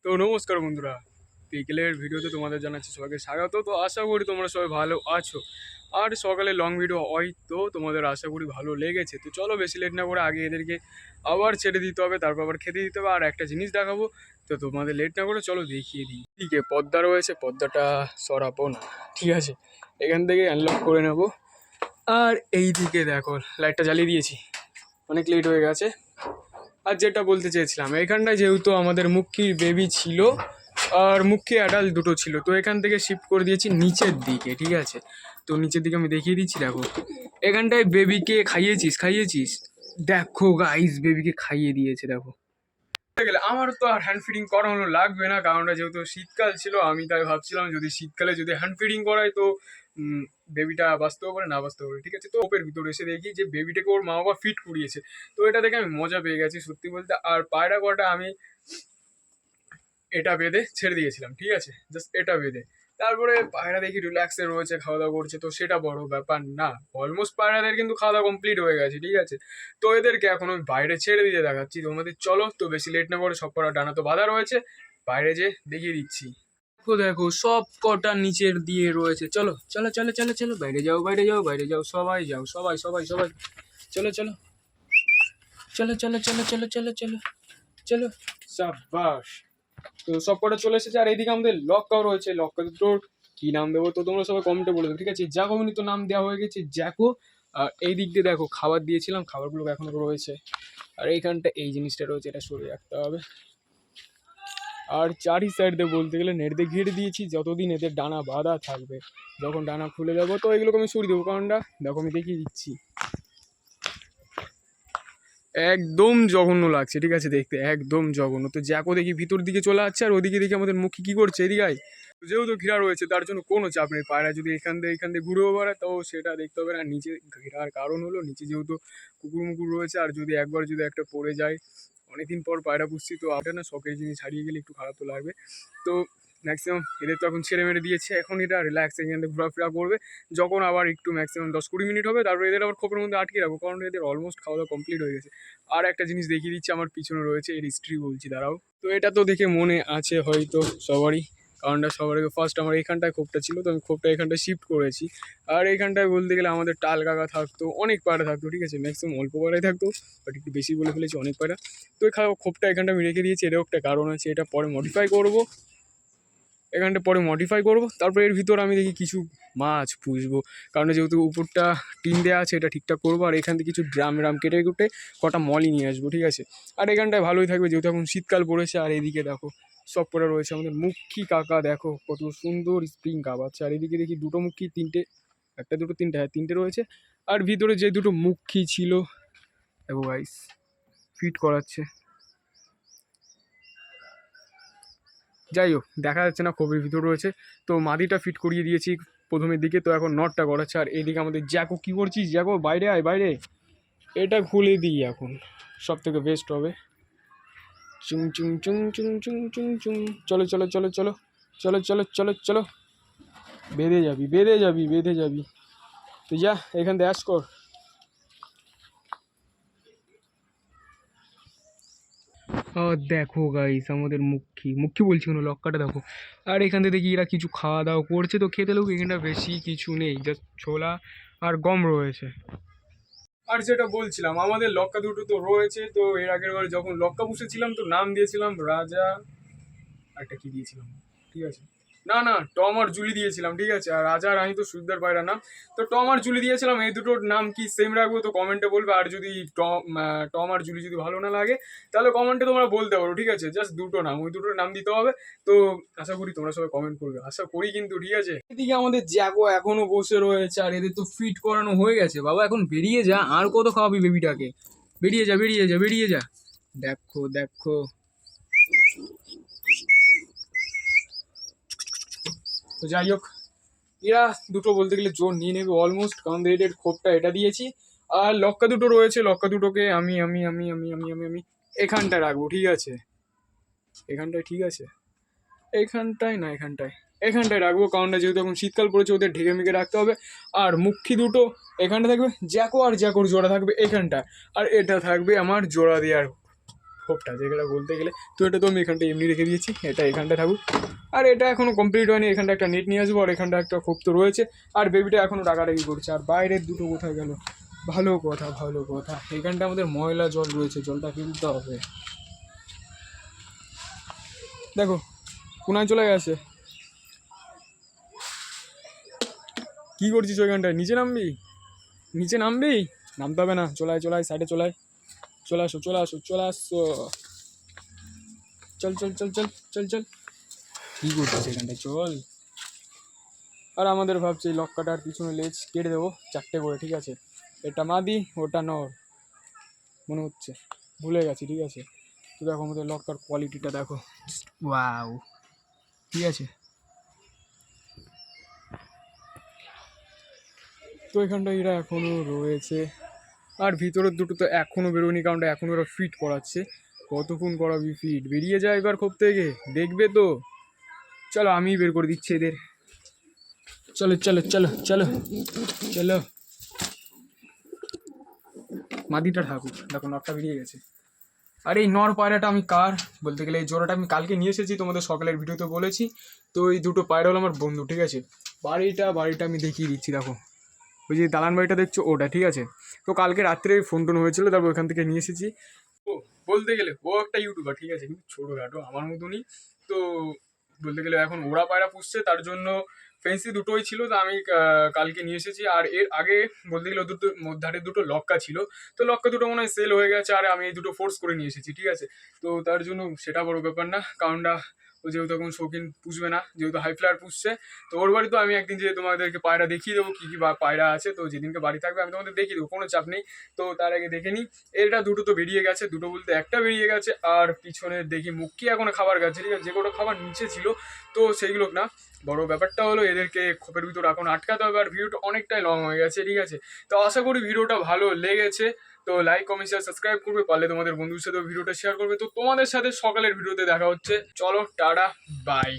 তো নমস্কার বন্ধুরা, বিকেলের ভিডিওতে তোমাদের জানাচ্ছি সবাইকে স্বাগত। তো আশা করি তোমরা সবাই ভালো আছো। আর সকালে লং ভিডিও হয়তো তোমাদের আশা করি ভালো লেগেছে। তো চলো বেশি লেট না করে আগে এদেরকে আবার ছেড়ে দিতে হবে, তারপর আবার খেতে দিতে হবে। আর একটা জিনিস দেখাবো, তো তোমাদের লেট না করে চলো দেখিয়ে দিই। ঠিক আছে, পর্দা রয়েছে, পর্দাটা সরাবো না, ঠিক আছে, এখান থেকে আনলক করে নেবো। আর এই দিকে দেখো লাইটটা জ্বালিয়ে দিয়েছি, অনেক লেট হয়ে গেছে। আর যেটা বলতে চেয়েছিলাম, এখানটায় যেহেতু আমাদের মুখ্যির বেবি ছিল আর মুখ্যি অ্যাডাল্ট দুটো ছিল, তো এখান থেকে শিফট করে দিয়েছি নিচের দিকে, ঠিক আছে। তো নিচের দিকে আমি দেখিয়ে দিচ্ছি, দেখো এখানটায় বেবিকে খাইয়েছিস দেখো গাইস, বেবিকে খাইয়ে দিয়েছে দেখো। গেলে আমার তো আর হ্যান্ড ফিডিং করানো লাগবে না, কারণ যেহেতু শীতকাল ছিল, আমি তাই ভাবছিলাম যদি শীতকালে যদি হ্যান্ড ফিডিং করাই তো বেবিটা বাঁচতেও পারে না বাঁচতেও পারে, ঠিক আছে। তো ওপের ভিতরে এসে দেখি যে বেবিটাকে ওর মা বাবা ফিট করিয়েছে, তো এটা দেখে আমি মজা পেয়ে গেছি সত্যি বলতে। আর পায়রা কটা আমি এটা বেঁধে ছেড়ে দিয়েছিলাম, ঠিক আছে, জাস্ট এটা বেঁধে। তারপরে পায়রা দেখি রিল্যাক্সে রয়েছে, খাওয়া দাওয়া করছে, তো সেটা বড় ব্যাপার না। অলমোস্ট পায়রাদের কিন্তু খাওয়া দাওয়া কমপ্লিট হয়ে গেছে, ঠিক আছে। তো এদেরকে এখন আমি বাইরে ছেড়ে দিয়ে দেখাচ্ছি তোমাদের, চলো। তো বেশি লেট না করে, সব কটা ডানা তো বাঁধা রয়েছে, বাইরে যে দেখিয়ে দিচ্ছি। দেখো দেখো সব কটা নিচের দিয়ে রয়েছে, চলো চলো চলো চলো চলো, বাইরে যাও বাইরে যাও বাইরে যাও, সবাই যাও, সবাই সবাই সবাই, চলো চলো চলো চলো চলো চলো চলো চলো চলো, সাবাস। তো সব কটা চলে এসেছে। আর এইদিকে আমাদের লক্কাও রয়েছে, লক্কা দুটোর কি নাম দেবো তো তোমরা সবাই কমেন্টে বলে দেবো, ঠিক আছে। জ্যাকোমিনি তো নাম দেওয়া হয়ে গেছে, জ্যাকো। আর এই দিক দিয়ে দেখো খাবার দিয়েছিলাম, খাবারগুলো এখনো রয়েছে। আর এইখানটা এই জিনিসটা রয়েছে, এটা সরিয়ে রাখতে হবে। আর চারি সাইড দিয়ে বলতে গেলে নেট দিয়ে ঘিরে দিয়েছি, যতদিন এদের ডানা বাঁধা থাকবে। যখন ডানা খুলে যাবো তো এগুলোকে আমি সরিয়ে দেবো, কারণটা দেখো আমি দেখিয়ে দিচ্ছি। একদম জঘন্য লাগছে, ঠিক আছে, দেখতে একদম জঘন্য। তো জ্যাকো দেখি ভিতর দিকে চলে আসছে, আর ওদিকে দেখি আমাদের মুখী কি করছে এদিকে। যেহেতু ঘেরা রয়েছে তার জন্য কোনো চাপ নেই, পায়রা যদি এখান দিয়ে ঘুরেও বেড়ায় তো সেটা দেখতে হবে না। নিচে ঘেরার কারণ হলো নিচে যেহেতু কুকুর মুকুর রয়েছে, আর যদি একবার যদি একটা পড়ে যায়, অনেকদিন পর পায়রা পুষছি তো এটা না শখের জিনিস, হারিয়ে গেলে একটু খারাপ তো লাগবে। তো ম্যাক্সিমাম এদের তো এখন ছেড়ে মেরে দিয়েছে, এখন এটা রিল্যাক্স এখান থেকে ঘোরাফেরা করবে। যখন আবার একটু ম্যাক্সিমাম 10-20 মিনিট হবে, তারপর এদের আবার খোপের মধ্যে আটকে রাখবো, কারণ এদের অলমোস্ট খাওয়া দাওয়া কমপ্লিট হয়ে গেছে। আর একটা জিনিস দেখিয়ে দিচ্ছি, আমার পিছনে রয়েছে এর স্ত্রী, বলছি দাঁড়াও। তো এটা তো দেখে মনে আছে হয়তো সবারই, কারণটা সবার আগে ফার্স্ট আমার এইখানটায় খোপটা ছিল, তো আমি খোপটা এখানটায় শিফট করেছি। আর এইখানটায় বলতে গেলে আমাদের টাল কাকা থাকতো, অনেক পায়রা থাকতো, ঠিক আছে, ম্যাক্সিমাম অল্প পায়রাই থাকতো, বাট একটু বেশি বলে ফেলেছি, অনেক পায়রা। তো খোপটা এখানটা আমি রেখে দিয়েছি, এরও একটা কারণ আছে, এটা পরে মডিফাই করবো, এখানটা পরে মডিফাই করবো। তারপর এর ভিতর আমি দেখি কিছু মাছ পুষবো, কারণ যেহেতু উপরটা টিন দেওয়া আছে, এটা ঠিকঠাক করবো। আর এখান থেকে কিছু ড্রাম কেটে কুটে কটা মলি নিয়ে আসবো, ঠিক আছে। আর এখানটায় ভালোই থাকবে যেহেতু এখন শীতকাল পড়েছে। আর এদিকে দেখো সব পরে রয়েছে আমাদের মুখ্যি কাকা, দেখো কত সুন্দর স্প্রিং কাপ আছে। আর এদিকে দেখি দুটো মুখ্যি, তিনটে, একটা দুটো তিনটে, হ্যাঁ তিনটে রয়েছে। আর ভিতরে যে দুটো মুখ্যি ছিল দেখো গাইস, ফিট করাচ্ছে। যাই হোক দেখা যাচ্ছে না, খোপের ভিতর রয়েছে। তো মাদিটা ফিট করিয়ে দিয়েছি প্রথমের দিকে, তো এখন নটটা করাচ্ছে। আর এইদিকে আমাদের জ্যাকো, কী করছিস জ্যাকো, বাইরে আয় বাইরে, এটা খুলে দিই এখন, সব থেকে বেস্ট হবে। চুং চুং চুং চুং চুং চুং চুং, চলো চলো চলো চলো চলো চলো চলো চলো, বেঁধে যাবি বেঁধে যাবি বেঁধে যাবি, তুই যা এখান থেকে অ্যাশ কর। দেখো গাইস আমাদের মুখ্যি মুখ্যি বলছি কোনো লক্কাটা দেখো। আর এখান থেকে দেখি এরা কিছু খাওয়া দাওয়া করছে, তো খেতে লোক এখানটা বেশি কিছু নেই, জাস্ট ছোলা আর গম রয়েছে। আর যেটা বলছিলাম, আমাদের লক্কা দুটো তো রয়েছে, তো এর আগের বার যখন লক্কা পুষেছিলাম তো নাম দিয়েছিলাম রাজা, একটা কি দিয়েছিলাম, ঠিক আছে, না না টম আর জুলি দিয়েছিলাম, ঠিক আছে। আর রাজা আর আমি তো সুবিধার পায়রা না, তো টম আর জুলি দিয়েছিলাম। এই দুটোর নাম কি সেম রাখবো তো কমেন্টে বলবে। আর যদি টম আর জুলি যদি ভালো না লাগে তাহলে কমেন্টে তোমরা বলতে পারো, ঠিক আছে। জাস্ট দুটো নাম, ওই দুটোর নাম দিতে হবে। তো আশা করি তোমরা সবাই কমেন্ট করবে, আশা করি কিন্তু, ঠিক আছে। এদিকে আমাদের জ্যাকো এখনো বসে রয়েছে, আর এদের তো ফিট করানো হয়ে গেছে। বাবা এখন বেরিয়ে যা, আর কত খাওয়াবি বেবিটাকে, বেরিয়ে যা বেরিয়ে যা বেরিয়ে যা। দেখো দেখো, তো যাই হোক, এরা দুটো বলতে গেলে জোর নিয়ে নেবে অলমোস্ট, কারণ এদের খোপটা এটা দিয়েছি। আর লক্কা দুটো রয়েছে, লক্কা দুটোকে আমি আমি আমি আমি আমি আমি আমি এখানটায় রাখবো, ঠিক আছে, এখানটায়, ঠিক আছে, এইখানটায় না এখানটায়, এখানটায় রাখবো, কারণটা যেহেতু এখন শীতকাল পড়েছে ওদের ঢেকে মেকে রাখতে হবে। আর মুখ্যি দুটো এখানটা থাকবে, জ্যাকো আর জ্যাকোর জোড়া থাকবে এখানটা, আর এটা থাকবে আমার জোড়া দেওয়ার খোপটা, যেটা বলতে গেলে। তো এটা তো আমি এখানটা এমনি রেখে দিয়েছি, এটা এখানটা থাকুক। আর এটা এখনও কমপ্লিট হয়নি, এখানটা একটা নেট নিয়ে আসবো, আর এখানটা একটা খোপ তো রয়েছে। আর বেবিটা এখনও ডাকাডাকি করছে। আর বাইরের দুটো কোথায় গেল? ভালো কথা, ভালো কথা। এখানটা আমাদের ময়লা জল রয়েছে, জলটা ফেলতে হবে। দেখো কোনায় চলে গেছে। কি করছিস ওইখানটায়? নিচে নামবি? নিচে নামবি? নামতে হবে না, চলে আয় সাইডে চলে আয়। চলে আসো চলে আসো চলে আসো। চল চল চল চল চল চল। কী করছিস এখানটায়? চল। আর আমাদের ভাবছি লক কাটার পিছনে লেজ কেটে দেবো 4টে করে, ঠিক আছে? এটা মাদি, ওটা নর মনে হচ্ছে, ভুলে গেছি, ঠিক আছে? তো দেখো আমাদের লক্কার কোয়ালিটিটা দেখো, ওয়াও, ঠিক আছে? তো এখানটা এরা এখনও রয়েছে। আর ভিতরের দুটো তো এখনও বেরোয়নি, কারণ এখনও ওরা ফিট করাচ্ছে। কতক্ষণ করাবি ফিট? বেরিয়ে যায় এবার খোপ থেকে, দেখবে তো। চলো আমি বের করে দিচ্ছি এদের। চলো চলো চলো চলো চলো। মাদিটা ঠাকুর, দেখো নটটা বেরিয়ে গেছে। আর এই নর পায়রাটা আমি কার বলতে গেলে, এই জোড়াটা আমি কালকে নিয়ে এসেছি, তোমাদের সকালের ভিডিওতে বলেছি। তো এই দুটো পায়রা হলো আমার বন্ধু, ঠিক আছে? বাড়িটা আমি দেখিয়ে দিচ্ছি, দেখো ওই যে দালান বাড়িটা দেখছো, ওটা, ঠিক আছে? তো কালকে রাত্রে ফোন টোন হয়েছিল, তারপর ওখান থেকে নিয়ে এসেছি। ও বলতে গেলে ও একটা ইউটিউবার, ঠিক আছে? কিন্তু ছোটোখাটো আমার মতনই। তো বলতে গেলে এখন ওরা পায়রা পুষছে, তার জন্য ফেন্সি দুটোই ছিল, তো আমি কালকে নিয়ে এসেছি। আর এর আগে বলতে গেলে দুটো ধারে দুটো লক্কা ছিল, তো লক্কা দুটো মনে হয় সেল হয়ে গেছে, আর আমি এই দুটো ফোর্স করে নিয়ে এসেছি, ঠিক আছে? তো তার জন্য সেটা বড় ব্যাপার না, কারণটা ও যেহেতু এখন শৌখিন পুষবে না, যেহেতু হাই ফ্লায়ার পুষছে। তো ওর বাড়ি তো আমি একদিন যে তোমাদেরকে পায়রা দেখিয়ে দেবো, কী কী পায়রা আছে। তো যেদিনকে বাড়ি থাকবে আমি তোমাদের দেখিয়ে দেবো, কোনো চাপ নেই। তো তার আগে দেখে নিই। এটা দুটো তো বেরিয়ে গেছে, দুটো বলতে একটা বেরিয়ে গেছে। আর পিছনে দেখি মুক্কি এখনো খাবার খাচ্ছে, ঠিক আছে? যে কটা খাবার নিচে ছিল তো সেইগুলো না, বড় ব্যাপারটা হলো এদেরকে খোপের ভিতর এখন আটকাতে হবে। আর ভিডিওটা অনেকটাই লং হয়ে গেছে, ঠিক আছে? তো আশা করি ভিডিওটা ভালো লেগেছে। তো লাইক কমেন্ট শেয়ার সাবস্ক্রাইব করবে, পারলে তোমাদের বন্ধুর সাথেও ভিডিওটা শেয়ার করবে। তো তোমাদের সাথে সকালের ভিডিওতে দেখা হচ্ছে। চলো টাটা, বাই।